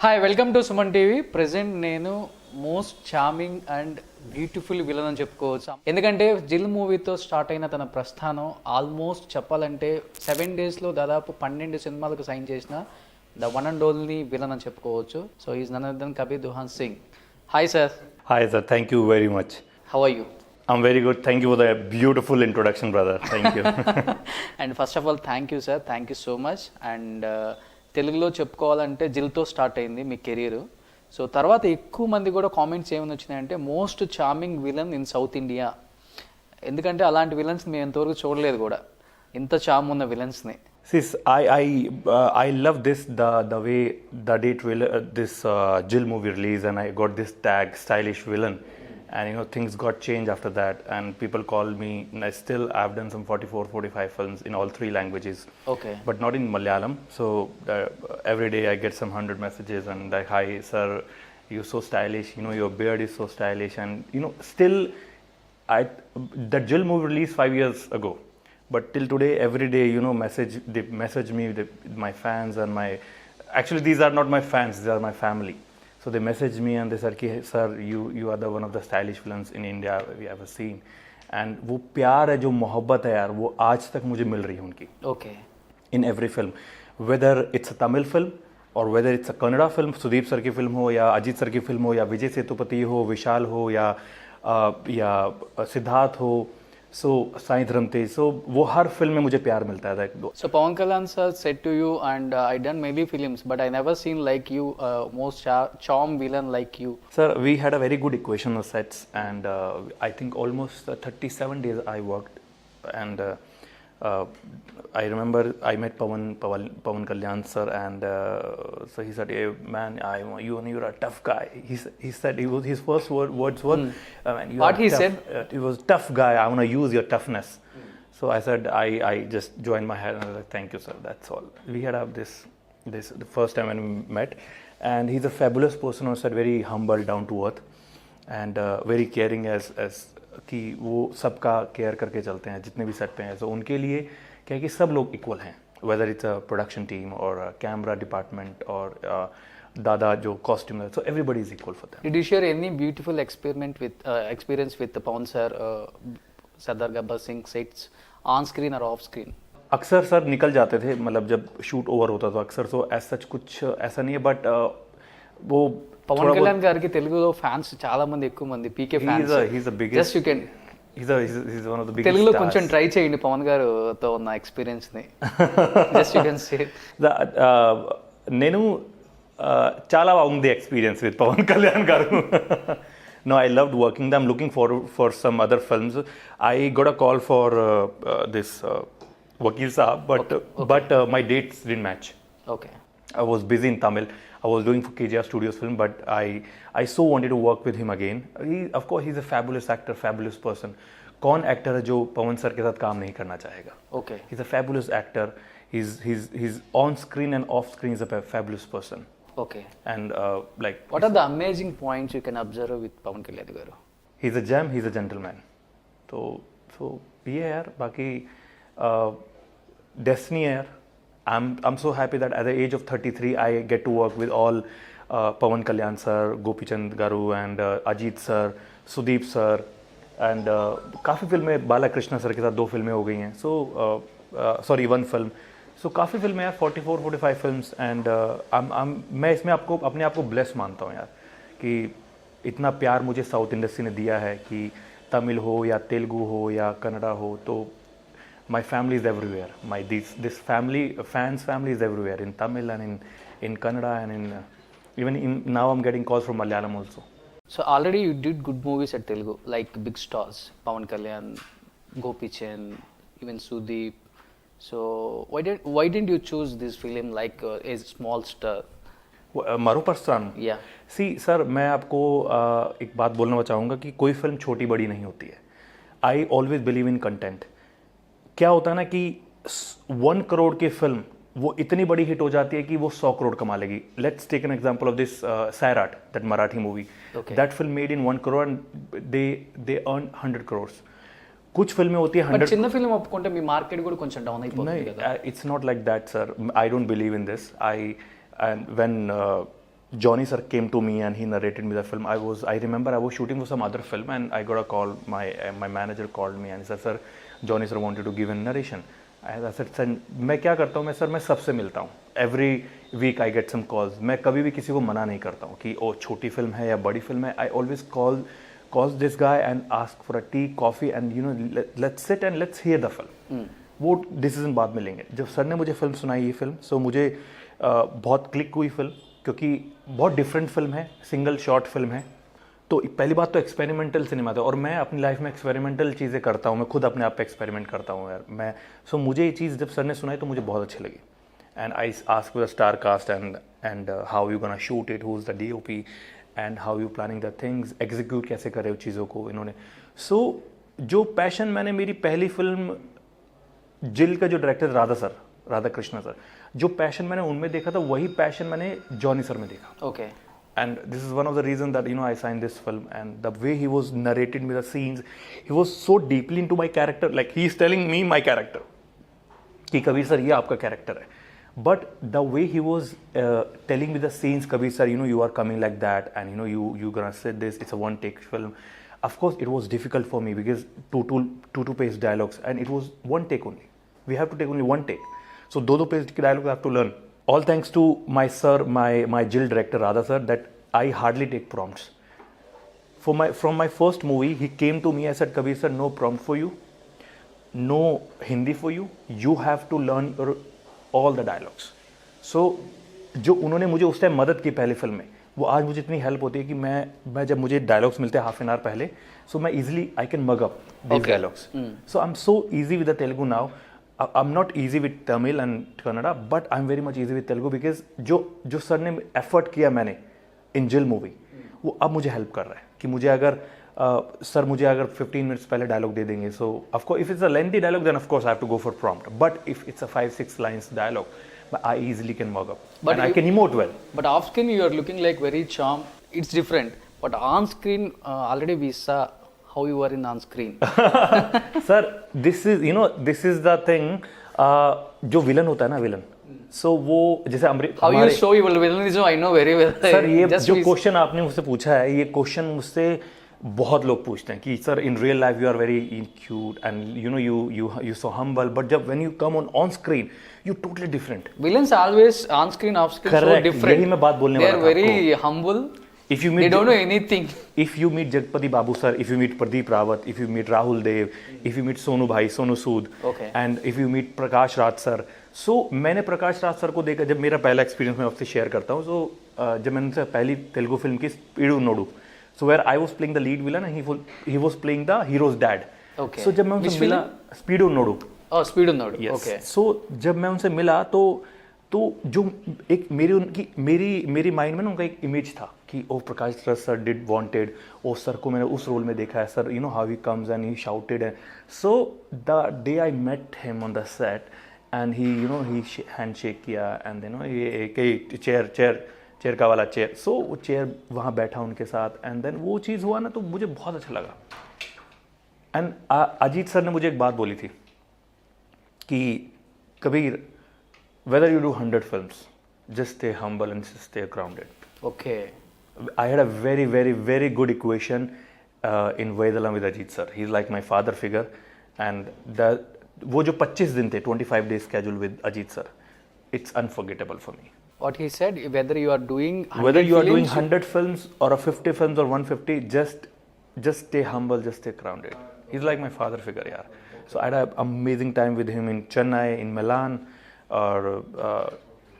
Hi welcome to Suman TV. Present నేను most charming and beautiful villain అని చెప్పుకోవచ్చు. ఎందుకంటే జిల్ మూవీతో స్టార్ట్ అయిన తన ప్రస్థానం ఆల్మోస్ట్ చెప్పాలంటే 7 daysలో దాదాపు 12 సినిమాలకు సైన్ చేసిన the one and only villain అని చెప్పుకోవచ్చు. So is none other than Kabir Duhan Singh. Hi sir. Hi sir, thank you very much. How are you? I'm very good. Thank you for the beautiful introduction, brother. Thank you. And first of all thank you sir, thank you so much. And తెలుగులో చెప్పుకోవాలంటే జిల్తో start అయింది మీ career. So తర్వాత ఎక్కువ మంది కూడా comments ఏమైనా వచ్చినాయంటే most charming villain in south India. ఎందుకంటే అలాంటి విలన్స్ మేము ఎంతవరకు చూడలేదు కూడా, ఇంత చామ్ ఉన్న విలన్స్ని. Sis, I love the way the day trailer this Jill movie release, and I got this tag stylish villain, and things got changed after that, and people called me, and I've done some 44-45 films in all 3 languages. Okay. But not in Malayalam. So every day I get some 100 messages and like, hi sir, you're so stylish, your beard is so stylish, and still the Jill movie released 5 years ago. But till today, every day, they message me, my fans and actually these are not my fans, they are my family. So they message me and they said, sir, you are one of the stylish villains in India we ever seen. And वो प्यार है, जो मोहब्बत है यार, वो आज तक मुझे मिल रही है उनकी. Okay. In every film, whether it's a Tamil film or whether it's a Kannada film, Sudeep sir की फिल्म हो या अजीत सर की फिल्म हो या विजय सेतुपति हो, विशाल हो या सिद्धार्थ हो, सो साई धर्म तेज, सो वो हर फिल्म में मुझे प्यार मिलता है. So Pawan Kalyan sir said to you, and I done many films, but I never seen like you, most charm villain like you. Sir, we had a very good equation of sets, and I think almost 37 days I worked, and I remember I met Pawan Kalyan sir, and so he said, hey, man, you're a tough guy. He said, his first words were, man, What he said? He was tough guy. I want to use your toughness. So I said, I just joined my head and I was like, thank you sir, that's all. We had this the first time when we met, and he's a fabulous person. I said, very humble, down to earth, and very caring as कि वो सबका care करके चलते हैं जितने भी set पे हैं. तो उनके लिए क्या है कि सब लोग इक्वल हैं, whether it's a production team और कैमरा डिपार्टमेंट और दादा जो कॉस्ट्यूम है, so everybody is equal for them. Did you share any beautiful experience with Pawan sir, Sardar Gabbar Singh sets on screen or off screen? अक्सर sir निकल जाते थे, मतलब जब शूट ओवर होता तो अक्सर तो ऐसा कुछ ऐसा नहीं है, बट वो పవన్ కళ్యాణ్ గారికి తెలుగులో ఫ్యాన్స్ చాలా మంది, ఎక్కువ మంది పీకే fans. he's the biggest, just you can he's one of the biggest తెలుగులో stars. కొంచెం ట్రై చేయండి పవన్ గారితో ఉన్న ఎక్స్పీరియన్స్ ని. Just you can say. నేను చాలా బాగుంది ఎక్స్పీరియన్స్ విత్ పవన్ కళ్యాణ్ గారు. No, I loved working them. I'm looking forward for some other films. I got a call for this Vakil Saab, but my dates didn't match. Okay. I was busy in Tamil. I was doing for KJR Studios film, but I so wanted to work with him again. Of course, he's a fabulous actor, fabulous person. कौन actor है जो पवन sir के साथ काम नहीं करना चाहेगा? Okay. He's a fabulous actor. He's on screen and off screen is a fabulous person. Okay. And like, What are the amazing points you can observe with Pawan Kalyan garu? he's a gem. He's a gentleman. So ये यार, बाकी destiny है यार. I'm so happy that at the age of 33 I get to work with all Pawan Kalyan sir, Gopi Chand garu, and Ajit sir, Sudeep sir, and काफ़ी फिल्में बाला Krishna sir के साथ 2 फिल्में हो गई हैं. So sorry, 1 film. So काफ़ी फिल्में यार, 44-45 films, and मैं इसमें अपने आप को ब्लेस मानता हूँ यार, कि इतना प्यार मुझे साउथ इंडस्ट्री ने दिया है, कि तमिल हो या तेलुगु हो या कन्नड़ा हो, तो my family is everywhere. This fans family is everywhere, in Tamil and in Kannada, and even now I'm getting calls from Malayalam also. So already you did good movies at Telugu, like big stars, Pawan Kalyan, Gopi Chand, even Sudeep. So why didn't you choose this film like a small star? मारो प्रस्थान. Yeah. सी sir, मैं आपको एक बात बोलना चाहूँगा कि कोई फिल्म छोटी बड़ी नहीं होती है. I always believe in content. क्या होता है ना कि 1 crore की फिल्म वो इतनी बड़ी हिट हो जाती है कि वो 100 crore कमा लेगी. Let's take an example of this Sairat, that Marathi movie. That film made in 1 crore and they earned 100 crores. कुछ फिल्में होती है 100. చిన్న ఫిల్మ్ ఒప్పుకుంటే మీ మార్కెట్ కూడా కొంచెం డౌన్ అయిపోతుంది కదా. It's not like that, sir. I don't believe in this. And when Johnny sir came to me and he narrated me the film. I remember I was shooting for some other film and I got a call. My manager called me and he said, "Sir, Johnny sir wanted to give a narration." I said, "Sir, मैं क्या करता हूँ? मैं सबसे मिलता हूँ. Every week I get some calls. मैं कभी भी किसी को मना नहीं करता हूँ कि ओ छोटी फिल्म है या बड़ी फिल्म है. I always calls this guy and ask for a tea, coffee and you know let's sit and let's hear the film. वो डिसीजन बाद में लेंगे. जब सर ने मुझे फिल्म सुनाई ये फिल्म, सो मुझे बहुत क्लिक हुई फिल्म क्योंकि बहुत डिफरेंट फिल्म है, सिंगल शॉट फिल्म है. तो पहली बात तो एक्सपेरिमेंटल सिनेमा था और मैं अपनी लाइफ में एक्सपेरिमेंटल चीज़ें करता हूँ. मैं खुद अपने आप पे एक्सपेरिमेंट करता हूँ यार. मैं सो मुझे ये चीज़ जब सर ने सुनाई तो मुझे बहुत अच्छी लगी. And I ask the star cast and how you gonna shoot it, who is the DOP and how you planning the things, execute कैसे करे उस चीज़ों को इन्होंने. सो जो पैशन मैंने मेरी पहली फिल्म जिल का जो डायरेक्टर राधा कृष्णा सर, जो पैशन मैंने उनमें देखा था वही पैशन मैंने जॉनी सर में देखा. Okay. And this is one of the reasons that I signed this film, and the way he was narrating me the scenes, he was so deeply into my character. Like he is telling me my character. कि Kabir sir ये आपका character है. But the way he was telling me the scenes, Kabir sir, you are coming like that, and you gonna say this. It's a one take film. Of course, it was difficult for me because two page dialogues, and it was one take only. We have to take only one take. So दो page के dialogue I have to learn. All thanks to my sir, my Jill director Radha sir, that I hardly take prompts. From my first movie, he came to me. I said, "Kabir sir, no prompt for you, no Hindi for you. You have to learn all the dialogues." So जो उन्होंने मुझे उस time मदद की पहली film में, वो आज मुझे इतनी हेल्प होती है कि मैं जब मुझे डायलॉग्स मिलते हैं हाफ एन आवर पहले, सो मैं easily I can mug up these dialogues. So I am so easy with the Telugu now. I'm not easy with Tamil and Kannada, but I'm very much easy with Telugu because जो sir ने effort किया मैंने इन जिल movie, वो अब मुझे help कर रहा है कि मुझे अगर सर मुझे अगर 15 मिनट्स पहले डायलॉग दे देंगे, so of course if it's a lengthy dialogue then of course I have to go for prompt, but if it's a 5-6 lines dialogue I easily can mug up. But I can emote well. But off screen you are looking like very charm. It's different. But on screen already we saw how you are in on screen. Sir, this is the thing. जो villain होता है ना, villain, सो वो जैसे How you show your villanism I know very well. Sir ये जो question आपने मुझसे पूछा है, ये क्वेश्चन मुझसे बहुत लोग पूछते हैं कि sir in real life you are very cute and you so humble, but जब when you come on screen you totally different. Villains always on screen off screen so different. यही मैं बात बोलने वाला था. They are very humble. If you meet, they don't know anything. If you meet Jagpati Babu sir, if you meet Pradeep Rawat, if you meet Rahul Dev, if you meet Sonu Bhai, Sonu Sood, okay, and if you meet Prakash Raj sir, so मैंने प्रकाश Raj sir को देखा. जब मेरा पहला experience मैं आपसे share करता हूँ, so जब मैंने उनसे पहली तेलुगु फिल्म की स्पीडू नोडू, so where I was playing the lead villain and he was playing the hero's dad. Okay. So जब मैं उनसे मिला, स्पीडू नोडू. Oh, स्पीडू नोडू. Yes. Okay. So जब मैं उनसे मिला तो जो एक मेरी माइंड में ना उनका एक इमेज था कि oh Prakash Raj sir did wanted, oh sir को मैंने उस रोल में देखा है, sir how he comes and he shouted. So the day I met him on the set and he handshake किया एंड ये एक चेयर का वाला चेयर, सो वो चेयर वहाँ बैठा उनके साथ एंड देन वो चीज़ हुआ ना, तो मुझे बहुत अच्छा लगा. एंड अजीत सर ने मुझे एक बात बोली थी कि Kabir, whether you do 100 films, just stay humble and just stay grounded. Okay. I had a very, very, very good equation in Vedalam with Ajit sir. He's like my father figure. And वो जो 25 दिन थे, 25 days schedule with Ajit sir, it's unforgettable for me. What he said, whether you are doing 100 films or a 50 films or 150, just stay humble, just stay grounded. He's like my father figure, yeah. So I had an amazing time with him in Chennai, in Milan, or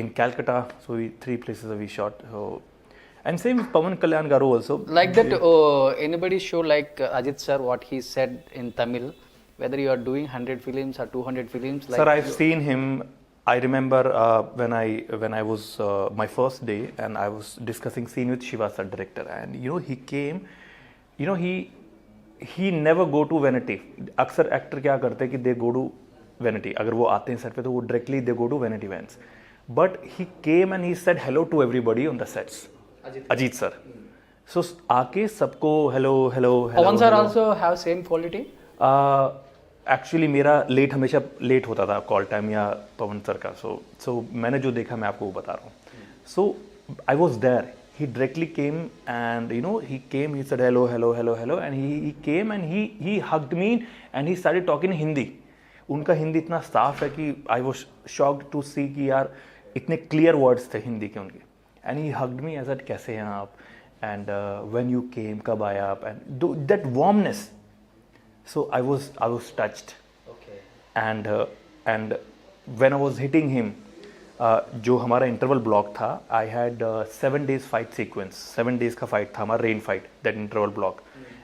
in Calcutta. So 3 places we shot. So, and same with Pawan Kalyan Garu also. Like that, anybody show like Ajit sir, what he said in Tamil, whether you are doing 100 films or 200 films. Like sir, I've seen him. I remember when I was my first day and I was discussing scene with Shiva sir, director, and he came. He never go to vanity. अक्सर actor क्या करते हैं कि they go to vanity. अगर वो आते हैं set पे तो वो directly they go to vanity vans. But he came and he said hello to everybody on the sets. Ajit sir. So आके सबको hello. Pawan sir also have same quality? Actually मेरा लेट हमेशा था call time या पवन sir का. So मैंने जो देखा मैं आपको वो बता रहा हूँ. So I was there. He directly came and he came. He said hello, hello, hello, hello, and he came and he hugged me and he started talking in Hindi. उनका हिंदी इतना साफ है कि I was shocked to see कि यार इतने clear words थे हिंदी के उनके. And he hugged me. I said कैसे हैं आप? And when you came, कब आया आप? And that warmness. So I was touched. Okay. And when I was hitting him. जो हमारा इंटरवल ब्लॉक था I had 7 days fight sequence 7 days का फाइट था हमारा rain fight that interval block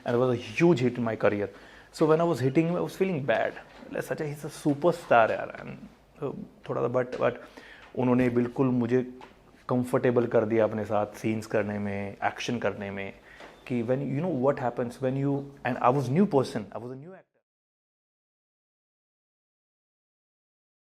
and was a huge hit in my career so when I was hitting I was feeling bad such he is a superstar यार and थोड़ा सा but उन्होंने बिल्कुल मुझे comfortable कर दिया अपने साथ सीन्स करने में एक्शन करने में कि when you know what happens when you and I was new person I was a new